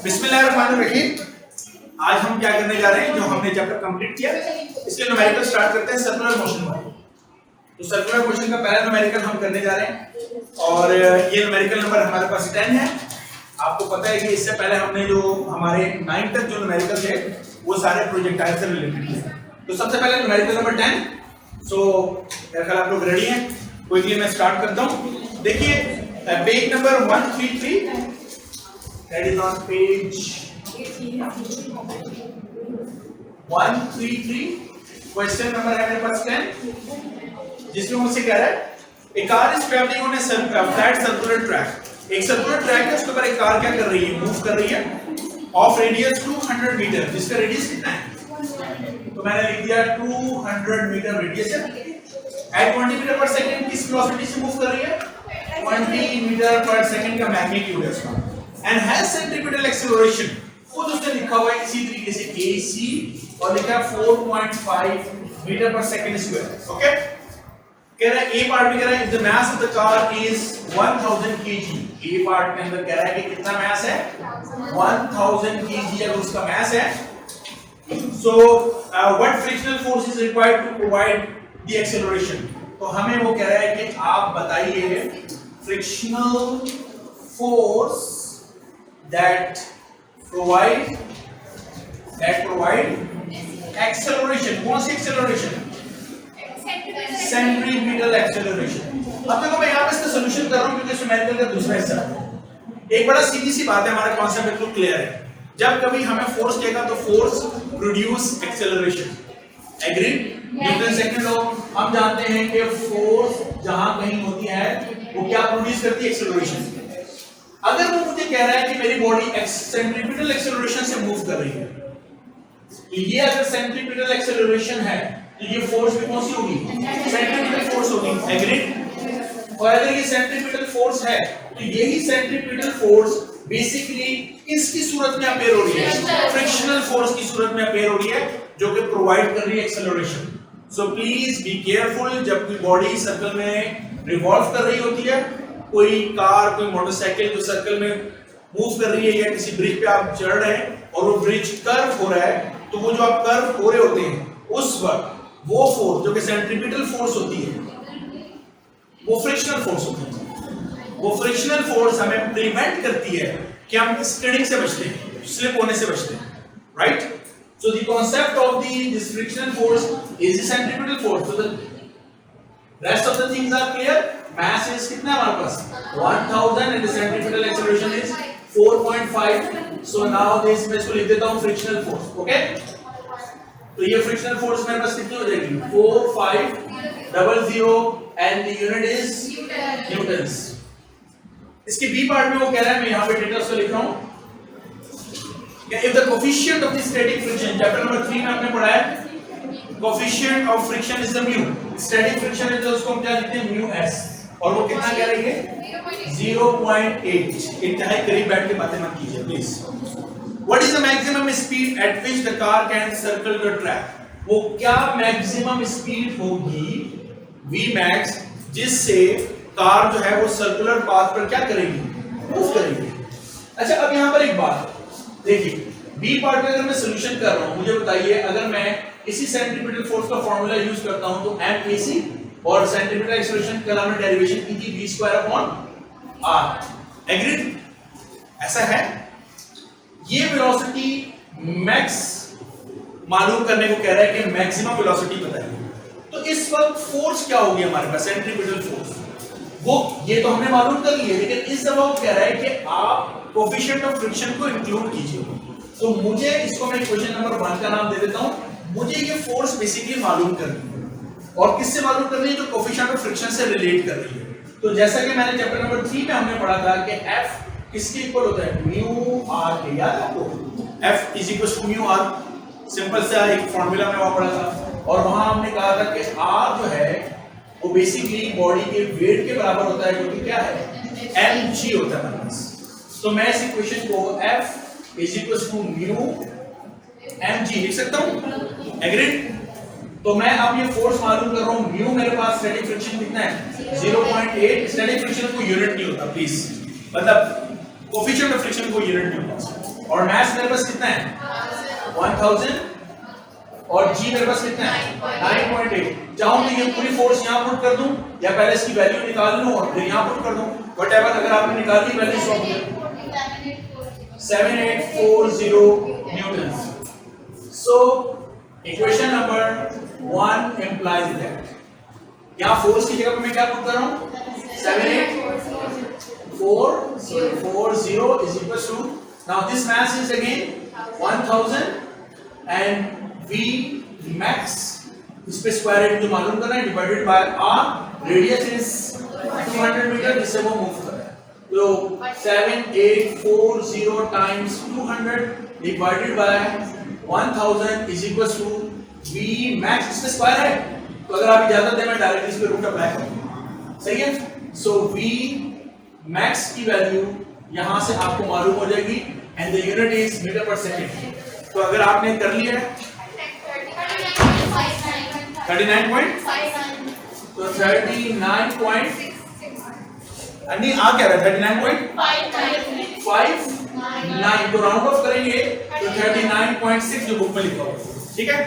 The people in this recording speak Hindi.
बिस्मिल्लाहिर्रहमानिर्रहीम। आज हम क्या करने जा रहे हैं, जो हमने चैप्टर कंप्लीट किया इसके न्यूमेरिकल स्टार्ट करते हैं सर्कुलर मोशन वाले। तो सर्कुलर मोशन का पहला न्यूमेरिकल हम करने जा रहे हैं और ये न्यूमेरिकल नंबर हमारे पास 10 है। आपको पता है कि इससे पहले हमने जो हमारे 9 तक जो न्यूमेरिकल थे वो सारे प्रोजेक्टाइल से रिलेटेड थे। तो सबसे पहले न्यूमेरिकल नंबर 10। सो मेरे ख्याल आप लोग रेडी हैं, क्विकली मैं स्टार्ट करता हूं। देखिए page number 133, that is on page 133, question number है मेरे पास 10, जिसमें मुझसे कह रहा है a car is traveling on a flat circular track। एक सर्कुलर ट्रैक है, उसके ऊपर एक कार क्या कर रही है, मूव कर रही है ऑफ रेडियस 200 मीटर, जिसका रेडियस कितना है, तो मैंने लिख दिया 200 मीटर रेडियस है। एट 20 मीटर पर सेकंड किस वेलोसिटी से मूव कर रही है, 20 मीटर पर सेकंड का मैग्नीट्यूड है उसका। एंड हैज सेंट्रीपिटल एक्सेलरेशन, खुद उसने लिखा हुआ है इसी तरीके से AC और लिखा है 4.5 metre per second square. Okay, कह रहा है ए पार्ट में कह रहा है the mass of the car is 1000 kg। A part के अंदर कह रहा है कि कितना मास है, 1000 kg अगर उसका मास है। So what frictional force is required to provide the acceleration. तो हमें वो कह रहा है कि आप बताइए frictional force that provide acceleration। कौन सी acceleration, सेंट्रीपिटल एक्सेलरेशन। अब देखो मैं यहाँ पे इसका सॉल्यूशन कर रहा हूँ क्योंकि न्यूमेरिकल का दूसरा हिस्सा है। एक बड़ा सीधी सी बात है, हमारा कॉन्सेप्ट बिल्कुल क्लियर है। जब कभी हमें फोर्स देगा तो force produce acceleration. Agree? Newton second law हम जानते हैं कि फोर्स जहां कहीं होती है वो क्या प्रोड्यूस करती है, एक्सेलरेशन। अगर वो मुझे कह रहा है कि मेरी बॉडी सेंट्रीपिटल एक्सेलरेशन से मूव कर रही है, तो ये अगर सेंट्रीपिटल एक्सेलरेशन है तो ये फोर्स भी कौन सी होगी, सेंट्रीपिटल फोर्स होगी। एग्रीड? और अगर ये सेंट्रीपिटल फोर्स है तो यही सेंट्रीपिटल फोर्स बेसिकली किसकी सूरत में अपेयर हो रही है, फ्रिक्शनल फोर्स की सूरत में अपेयर हो रही है, जो कि प्रोवाइड कर रही है acceleration. So please be careful, जब कोई बॉडी सर्कल में रिवॉल्व कर रही होती है, कोई कार कोई मोटरसाइकिल जो सर्कल में मूव कर रही है या किसी ब्रिज पे आप चढ़ रहे हैं और वो ब्रिज कर्व हो रहा है, तो वो जो आप कर्व हो रहे होते हैं उस वक्त वो फोर्स जो कि सेंट्रीपिटल फोर्स होती है वो फ्रिक्शनल फोर्स होती है। वो फ्रिक्शनल फोर्स हमें प्रिवेंट करती है कि हम स्किडिंग से बचते हैं, स्लिप होने से बचते हैं। Right? So the concept of this frictional force is the centripetal force. So the rest of the things are clear. Mass is कितना हमारे पास 1000 and the centripetal acceleration is 4.5। So now this मैं इसको लिख देता हूं फ्रिक्शनल फोर्स। ओके, तो ये फ्रिक्शनल फोर्स मेरे पास कितनी हो जाएगी, 4500 and the unit is Newton's. इसके बी पार्ट में वो कह रहा है, मैं यहां पे डेटा उसको लिख रहा हूं, if the coefficient of the static friction, chapter number 3 में आपने पढ़ा है coefficient of friction is the mu, static friction है तो उसको हम क्या लिखते हैं, mu s, और वो कितना कह रही है 0.8। इंतहाई करीब बैठ के बातें मत कीजिए please. What is the maximum speed at which the car can circle the track? वो क्या मैक्सिमम स्पीड होगी Vmax जिससे कार जो है वो सर्कुलर पाथ पर क्या करेगी, मूव करेगी। अच्छा अब यहाँ पर एक बात देखिए, बी पार्ट में अगर मैं सॉल्यूशन कर रहा हूं, मुझे बताइए अगर मैं इसी सेंट्रीपिटल फोर्स का फार्मूला यूज करता हूं तो MAC और सेंट्रीपिटल एक्सेलरेशन का हमने डेरिवेशन की थी v²/r। एग्रीड? ऐसा है। ये वेलोसिटी मैक्स मालूम करने को कह रहा है कि मैक्सिमम वेलोसिटी बताइए। तो इस वक्त फोर्स क्या होगी हमारे पास, सेंट्रीपिटल फोर्स, वो ये तो हमने मालूम कर लिया, लेकिन इस दफा वो कह रहा है कि आप कोएफिशिएंट ऑफ फ्रिक्शन को इंक्लूड कीजिए। तो मुझे इसको मैं क्वेश्चन नंबर 1 का नाम दे देता हूं। मुझे ये फोर्स बेसिकली मालूम करनी है, और किससे मालूम करनी है, जो कोएफिशिएंट ऑफ फ्रिक्शन से रिलेट कर रही है। तो जैसा कि मैंने चैप्टर नंबर 3 में हमने पढ़ा था कि F किसके इक्वल होता है, म्यू आर के, याद है आपको, F is equal to mu R. Simple सा एक फार्मूला में वहां पढ़ा था, और वहां हमने कहा था कि R जो है वो बेसिकली बॉडी के वेट के बराबर होता है, जो कि क्या है, mg होता है हमारे पास। तो मैं इस इक्वेशन को F is equal to mu mg लिख सकता हूं। एग्रीड? तो मैं अब ये फोर्स मालूम कर रहा हूं, म्यू मेरे पास स्टैटिक फ्रिक्शन कितना है 0.8। स्टैटिक फ्रिक्शन को यूनिट नहीं होता प्लीज, मतलब कोएफिशिएंट ऑफ फ्रिक्शन को यूनिट नहीं होता। और मास मेरे पास कितना है 1000 और जी मेरे पास कितना है 9.8। चाहूं तो ये पूरी फोर्स यहां पुट कर दूं या पहले इसकी वैल्यू निकाल लूं और फिर यहां पुट कर दूं, व्हाटएवर। अगर आपने निकाल ली value 7840 newton. So equation number 1 implies that यहां फोर्स की जगह पे मैं क्या पुट कर रहा हूं 7840 is equal to, now this mass is again 1000 and V max इस पे स्क्वायर रूट जो मालूम करना है divided by r, radius is 200 metre, जिससे वो मूव कर रहा है। तो 7840 times 200 divided by 1000 is equal to V max, इस पे स्क्वायर है तो अगर आप इजाजत दें मैं डायरेक्ट इस पे रूट अप्लाई करूंगा, सही है। सो V max की वैल्यू यहां से आपको मालूम हो जाएगी and the unit is metre per second. तो अगर आपने कर लिया है 39.5 तो 39.6 नहीं आ क्या रहा है 39.59 तो राउंड ऑफ करेंगे तो 39.6 जो बुक में लिखा हुआ है, ठीक है।